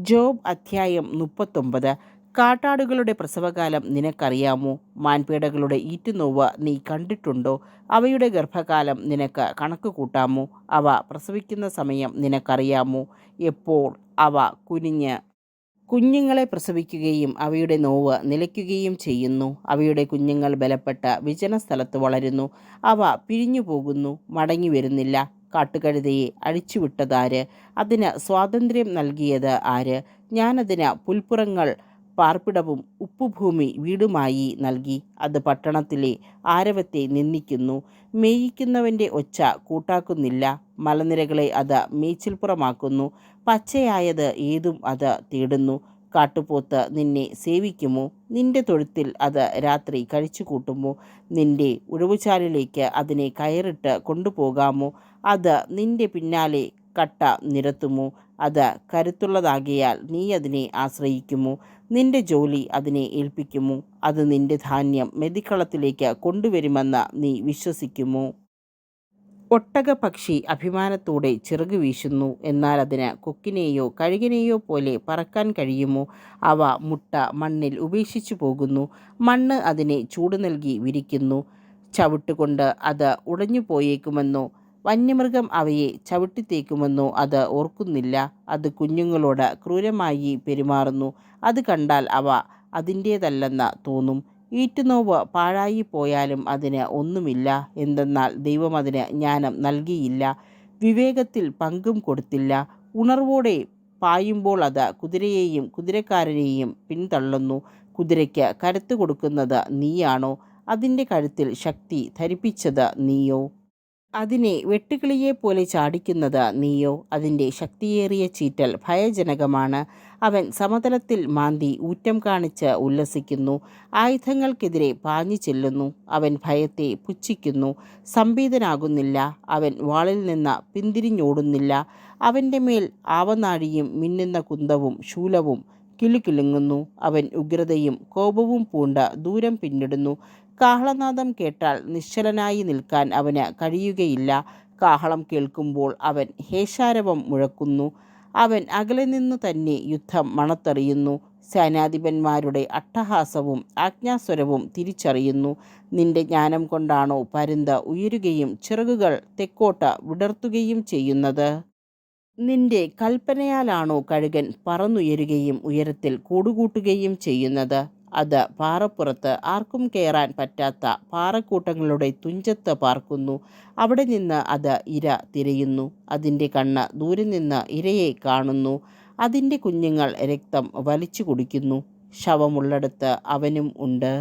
Job അധ്യായം 39. കാട്ടാടുകളുടെ പ്രസവകാലം നിനക്കറിയാമോ? മാൻപേടകളുടെ ഈറ്റുനോവ് നീ കണ്ടിട്ടുണ്ടോ? അവയുടെ ഗർഭകാലം നിനക്ക് കണക്ക് കൂട്ടാമോ? അവ പ്രസവിക്കുന്ന സമയം നിനക്കറിയാമോ? എപ്പോൾ അവ കുഞ്ഞുങ്ങളെ പ്രസവിക്കുകയും അവയുടെ നോവ് നിലയ്ക്കുകയും ചെയ്യുന്നു? അവയുടെ കുഞ്ഞുങ്ങൾ ബലപ്പെട്ട വിജനസ്ഥലത്ത് വളരുന്നു. അവ പിരിഞ്ഞു പോകുന്നു, മടങ്ങി വരുന്നില്ല. കാട്ടുകഴുതയെ അഴിച്ചുവിട്ടതാര്? അതിന് സ്വാതന്ത്ര്യം നൽകിയത് ആര്? ഞാനതിന് പുൽപ്പുറങ്ങൾ പാർപ്പിടവും ഉപ്പുഭൂമി വീടുമായി നൽകി. അത് പട്ടണത്തിലെ ആരവത്തെ നിന്ദിക്കുന്നു, മേയിക്കുന്നവൻ്റെ ഒച്ച കൂട്ടാക്കുന്നില്ല. മലനിരകളെ അത് മേച്ചിൽപ്പുറമാക്കുന്നു, പച്ചയായത് ഏതും അത് തേടുന്നു. കാട്ടുപോത്ത് നിന്നെ സേവിക്കുമോ? നിന്റെ തൊഴുത്തിൽ അത് രാത്രി കഴിച്ചുകൂട്ടുമോ? നിന്റെ ഉഴവുചാലിലേക്ക് അതിനെ കയറിട്ട് കൊണ്ടുപോകാമോ? അത് നിന്റെ പിന്നാലെ കട്ട നിരത്തുമോ? അത് കരുത്തുള്ളതാകയാൽ നീ അതിനെ ആശ്രയിക്കുമോ? നിന്റെ ജോലി അതിനെ ഏൽപ്പിക്കുമോ? അത് നിന്റെ ധാന്യം മെതിക്കളത്തിലേക്ക് കൊണ്ടുവരുമെന്ന് നീ വിശ്വസിക്കുമോ? ഒട്ടകപ്പക്ഷി അഭിമാനത്തോടെ ചിറക് വീശുന്നു, എന്നാൽ അതിന് കൊക്കിനെയോ കഴുകനെയോ പോലെ പറക്കാൻ കഴിയുമോ? അവ മുട്ട മണ്ണിൽ ഉപേക്ഷിച്ചു പോകുന്നു. മണ്ണ് അതിനെ ചൂട് നൽകി വിരിക്കുന്നു. ചവിട്ടുകൊണ്ട് അത് ഉടഞ്ഞു പോയേക്കുമെന്നോ വന്യമൃഗം അവയെ ചവിട്ടിത്തേക്കുമെന്നോ അത് ഓർക്കുന്നില്ല. അത് കുഞ്ഞുങ്ങളോട് ക്രൂരമായി പെരുമാറുന്നു. അത് കണ്ടാൽ അവ അതിൻ്റേതല്ലെന്ന് തോന്നും. ഈറ്റുനോവ് പാഴായി പോയാലും അതിന് ഒന്നുമില്ല. എന്തെന്നാൽ ദൈവം അതിന് ജ്ഞാനം നൽകിയില്ല, വിവേകത്തിൽ പങ്കും കൊടുത്തില്ല. ഉണർവോടെ പായുമ്പോൾ അത് കുതിരയെയും കുതിരക്കാരനെയും പിന്തള്ളുന്നു. കുതിരയ്ക്ക് കരുത്ത് കൊടുക്കുന്നത് നീയാണോ? അതിൻ്റെ കഴുത്തിൽ ശക്തി ധരിപ്പിച്ചത് നീയോ? അതിനെ വെട്ടുക്കിളിയെപ്പോലെ ചാടിക്കുന്നത് നീയോ? അതിൻ്റെ ശക്തിയേറിയ ചീറ്റൽ ഭയജനകമാണ്. അവൻ സമതലത്തിൽ മാന്തി ഊറ്റം കാണിച്ച് ഉല്ലസിക്കുന്നു, ആയുധങ്ങൾക്കെതിരെ പാഞ്ഞു ചെല്ലുന്നു. അവൻ ഭയത്തെ പുച്ഛിക്കുന്നു, സംഭീതനാകുന്നില്ല. അവൻ വാളിൽ നിന്ന് പിന്തിരിഞ്ഞോടുന്നില്ല. അവൻ്റെ മേൽ ആവനാഴിയും മിന്നുന്ന കുന്തവും ശൂലവും കിലുകിലുങ്ങുന്നു. അവൻ ഉഗ്രതയും കോപവും പൂണ്ട് ദൂരം പിന്നിടുന്നു. കാഹളനാദം കേട്ടാൽ നിശ്ചലനായി നിൽക്കാൻ അവന് കഴിയുകയില്ല. കാഹളം കേൾക്കുമ്പോൾ അവൻ ഹേഷാരവം മുഴക്കുന്നു. അവൻ അകലെ നിന്നു തന്നെ യുദ്ധം മണത്തറിയുന്നു. സൈന്യാധിപന്മാരുടെ അട്ടഹാസവും ആജ്ഞാസ്വരവും തിരിച്ചറിയുന്നു. നിന്റെ ജ്ഞാനം കൊണ്ടാണോ പരുന്ത് ഉയരുകയും ചിറകുകൾ തെക്കോട്ട് വിടർത്തുകയും ചെയ്യുന്നത്? നിന്റെ കൽപ്പനയാലാണോ കഴുകൻ പറന്നുയരുകയും ഉയരത്തിൽ കൂടുകൂട്ടുകയും ചെയ്യുന്നത്? അത് പാറപ്പുറത്ത് ആർക്കും കയറാൻ പറ്റാത്ത പാറക്കൂട്ടങ്ങളുടെ തുഞ്ചത്ത് പാർക്കുന്നു. അവിടെ നിന്ന് അത് ഇര തിരയുന്നു. അതിൻ്റെ കണ്ണ് ദൂരെ നിന്ന് ഇരയെ കാണുന്നു. അതിൻ്റെ കുഞ്ഞുങ്ങൾ രക്തം വലിച്ചു കുടിക്കുന്നു. ശവമുള്ളിടത്ത് അവനും ഉണ്ട്.